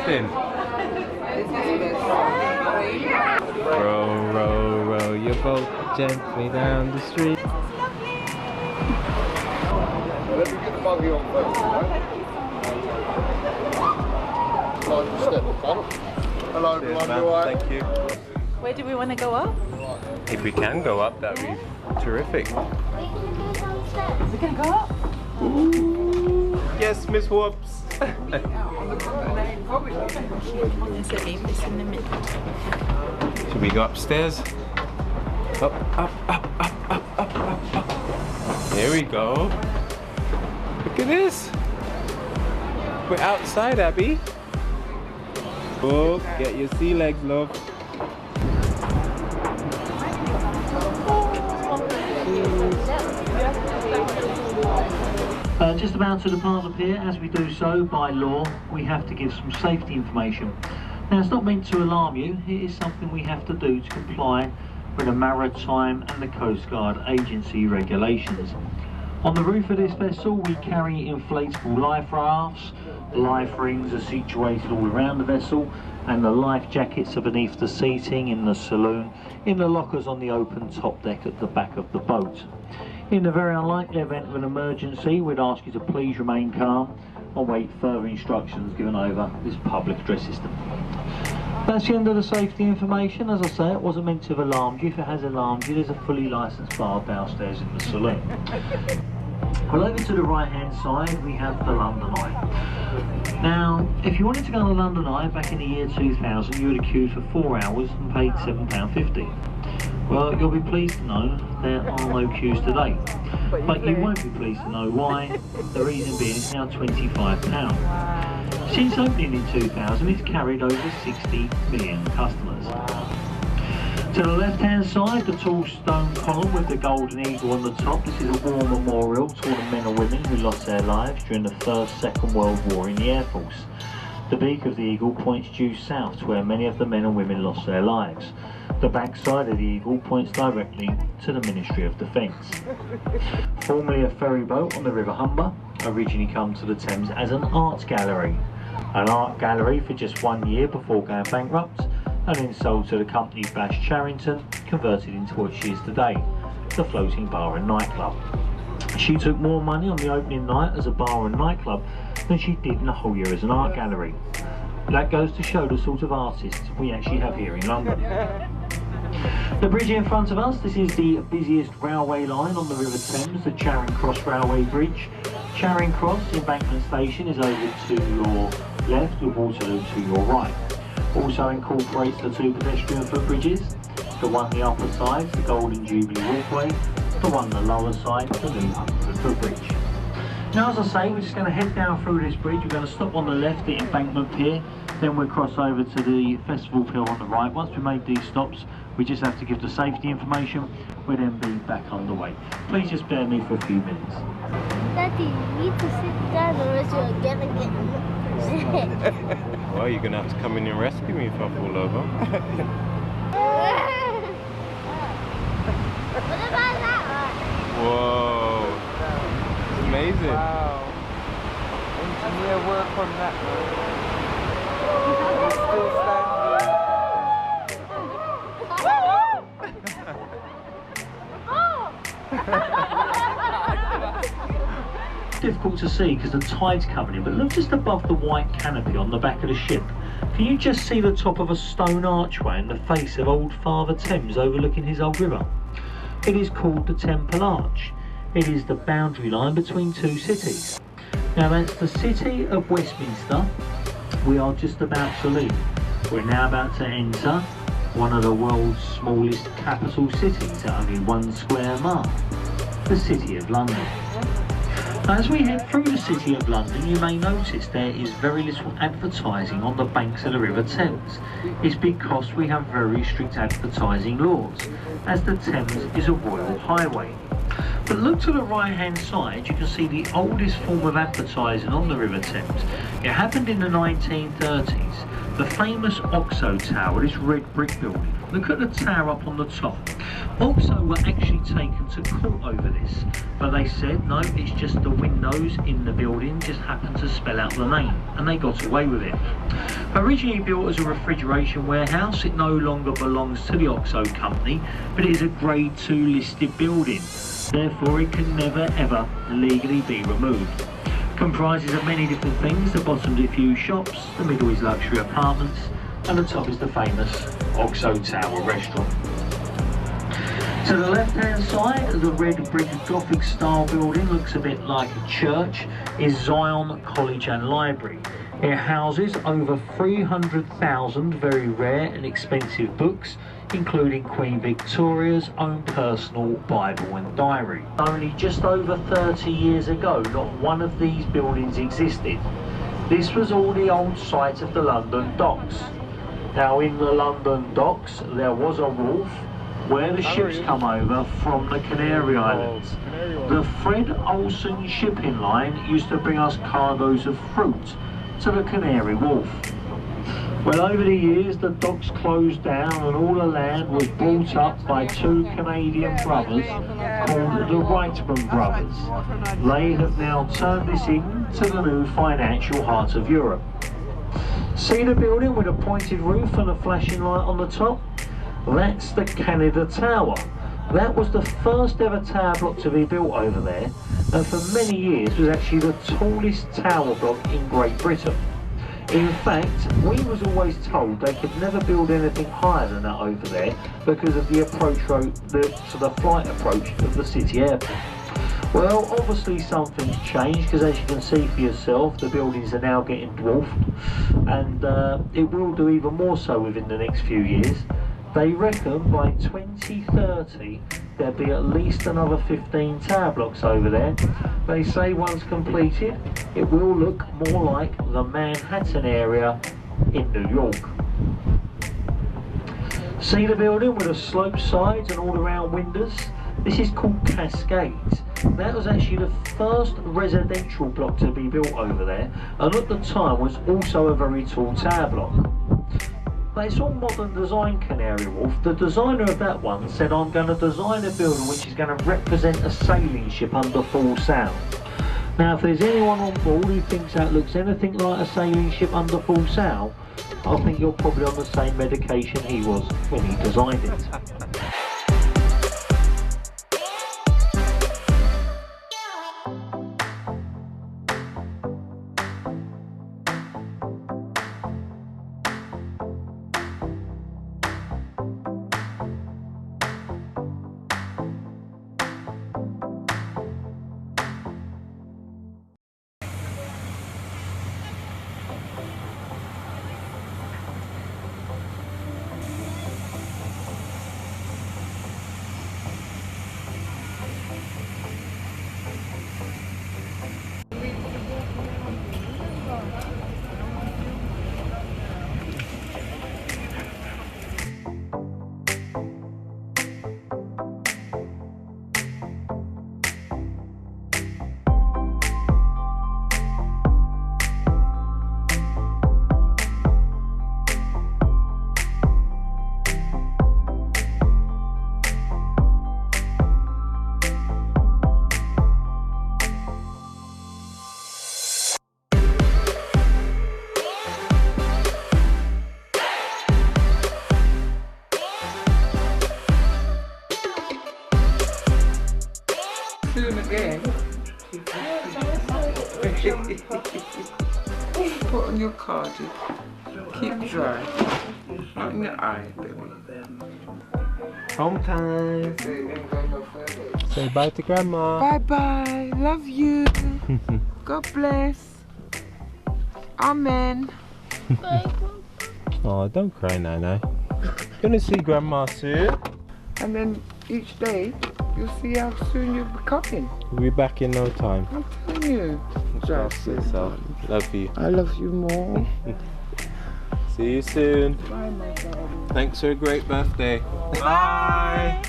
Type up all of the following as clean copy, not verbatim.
everything. Row, row, row your boat gently down the street. Let me get the buggy on first, Hello everyone, you alright? Thank you. Where do we want to go up? If we can go up, that'd be terrific. We're going to go up? Ooh. Yes, Miss Whoops. There's a Avis in the middle. Should we go upstairs? Up, up, up, up, up, up, up, up. Here we go. Look at this. We're outside, Abby. Oh, get your sea legs, love. Just about to depart the pier. As we do so, by law, we have to give some safety information. Now, it's not meant to alarm you. It is something we have to do to comply with the Maritime and the Coast Guard Agency regulations. On the roof of this vessel, we carry inflatable life rafts. Life rings are situated all around the vessel, and the life jackets are beneath the seating in the saloon, in the lockers on the open top deck at the back of the boat. In the very unlikely event of an emergency, we'd ask you to please remain calm and wait further instructions given over this public address system. That's the end of the safety information. As I say, it wasn't meant to have alarmed you. If it has alarmed you, there's a fully licensed bar downstairs in the saloon. Well, over to the right hand side we have the London Eye. Now, if you wanted to go on the London Eye back in the year 2000, you would have queued for 4 hours and paid £7.50. Well, you'll be pleased to know there are no queues today. But you won't be pleased to know why. The reason being it's now £25. Since opening in 2000, it's carried over 60 million customers. To the left hand side, the tall stone column with the golden eagle on the top. This is a war memorial to all the men and women who lost their lives during the First, Second World War in the Air Force. The beak of the eagle points due south to where many of the men and women lost their lives. The backside of the eagle points directly to the Ministry of Defence. Formerly a ferry boat on the River Humber, originally come to the Thames as an art gallery. An art gallery for just 1 year before going bankrupt, and then sold to the company Bash Charrington, converted into what she is today, the Floating Bar and Nightclub. She took more money on the opening night as a bar and nightclub than she did in the whole year as an art gallery. That goes to show the sort of artists we actually have here in London. The bridge in front of us, this is the busiest railway line on the River Thames, the Charing Cross Railway Bridge. Charing Cross Embankment Station is over to your left with Waterloo to your right. Also incorporates the 2 pedestrian footbridges, the one the upper side, the Golden Jubilee Walkway, the one the lower side, the new footbridge. Now, as I say, we're just going to head down through this bridge. We're going to stop on the left, the Embankment Pier, then we'll cross over to the Festival Pier on the right. Once we made these stops, we just have to give the safety information. We'll then be back underway. Please just bear me for a few minutes. Daddy, you need to sit down or else you're gonna get sick. Well, you're gonna have to come in and rescue me if I fall over. What about that one? Whoa, it's amazing. Wow. Engineer work on that one. He's still standing. Difficult to see because the tide's covering it, but look just above the white canopy on the back of the ship. Can you just see the top of a stone archway and the face of old Father Thames overlooking his old river? It is called the Temple Arch. It is the boundary line between 2 cities. Now that's the city of Westminster. We are just about to leave. We're now about to enter one of the world's smallest capital cities at only 1 square mile, the City of London. As we head through the City of London, you may notice there is very little advertising on the banks of the River Thames. It's because we have very strict advertising laws, as the Thames is a royal highway. But look to the right hand side, you can see the oldest form of advertising on the River Thames. It happened in the 1930s, the famous Oxo Tower, this red brick building. Look at the tower up on the top. Oxo were actually taken to court over this, but they said no, it's just the windows in the building just happened to spell out the name, and they got away with it. Originally built as a refrigeration warehouse, it no longer belongs to the Oxo company, but it is a Grade 2 listed building. Therefore it can never ever legally be removed. Comprises of many different things. The bottom's a few shops, the middle is luxury apartments, and the top is the famous Oxo Tower restaurant. To the left hand side, the red brick Gothic style building looks a bit like a church, is Zion College and Library. It houses over 300,000 very rare and expensive books, including Queen Victoria's own personal Bible and diary. Only just over 30 years ago, not one of these buildings existed. This was all the old site of the London docks. Now in the London docks, there was a wharf where the ships come over from the Canary Islands. The Fred Olsen shipping line used to bring us cargoes of fruit to the Canary Wharf. Well, over the years the docks closed down and all the land was bought up by two Canadian brothers called the Wrightman brothers. They have now turned this into the new financial heart of Europe. See the building with a pointed roof and a flashing light on the top? That's the Canada Tower. That was the first ever tower block to be built over there, and for many years was actually the tallest tower block in Great Britain. In fact, we was always told they could never build anything higher than that over there because of the approach road, the flight approach of the city airport. Well, obviously something's changed, because as you can see for yourself, the buildings are now getting dwarfed, and it will do even more so within the next few years. They reckon by 2030 there'll be at least another 15 tower blocks over there. They say once completed, it will look more like the Manhattan area in New York. See the building with the sloped sides and all around windows? This is called Cascades. That was actually the first residential block to be built over there, and at the time was also a very tall tower block. But it's all modern design, Canary Wharf. The designer of that one said, I'm going to design a building which is going to represent a sailing ship under full sail. Now if there's anyone on board who thinks that looks anything like a sailing ship under full sail, I think you're probably on the same medication he was when he designed it. Soon again. Put on your cardi. Keep dry. Not in your eye, baby. Home time. Say bye to Grandma. Bye bye. Love you. God bless. Amen. Oh, don't cry, Nana. Gonna see Grandma soon. And then each day, you'll see how soon you'll be coming. We'll be back in no time. I'm telling you. Look after yourself. Love you. I love you more. See you soon. Bye, my darling. Thanks for a great birthday. Bye.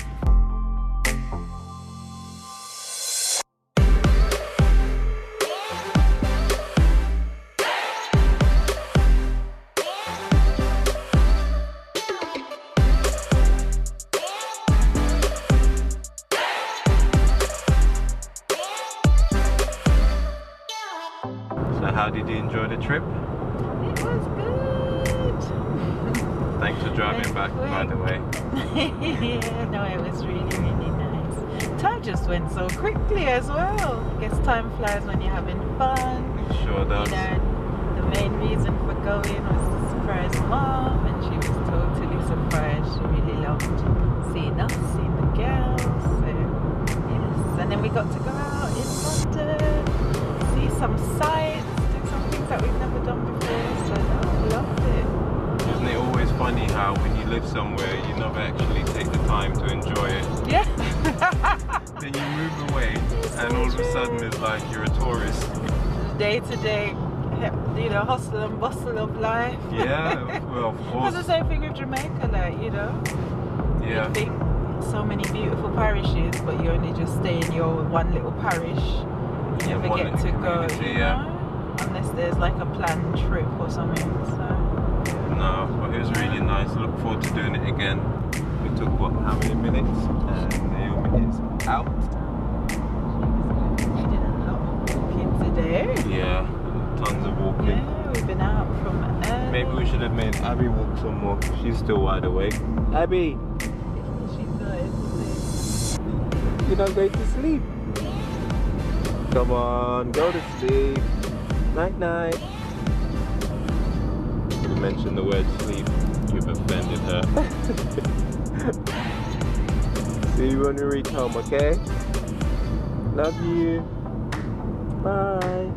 the trip? It was good. Thanks for driving back, by the way. Yeah, no, it was really, really nice. Time just went so quickly as well. I guess time flies when you're having fun. It sure does. You know, the main reason for going was to surprise Mom, and she was totally surprised. She really loved seeing us, seeing the girls. So, yes. And then we got to go out in London, see some sights, do some things that we've never done before. So, I loved it. Isn't it always funny how when you live somewhere, you never actually take the time to enjoy it? Yeah. Then you move away, and all of a sudden it's like you're a tourist. Day to day, you know, hustle and bustle of life. Yeah, well, of course. It's the same thing with Jamaica, like, you know. Yeah. You think so many beautiful parishes, but you only just stay in your one little parish. You never one get to little go, community, you yeah. know, unless there's like a planned trip or something. So. No, but it was really nice. I look forward to doing it again. We took what, how many minutes? And Naomi is out. We did a lot of walking today. Yeah, tons of walking. Yeah, we've been out from early. Maybe we should have made Abby walk some more. She's still wide awake. Abby, She's not in you're not going to sleep. Come on, go to sleep. Night night. You mentioned the word sleep. You've offended her. See you when we reach home, okay? Love you. Bye.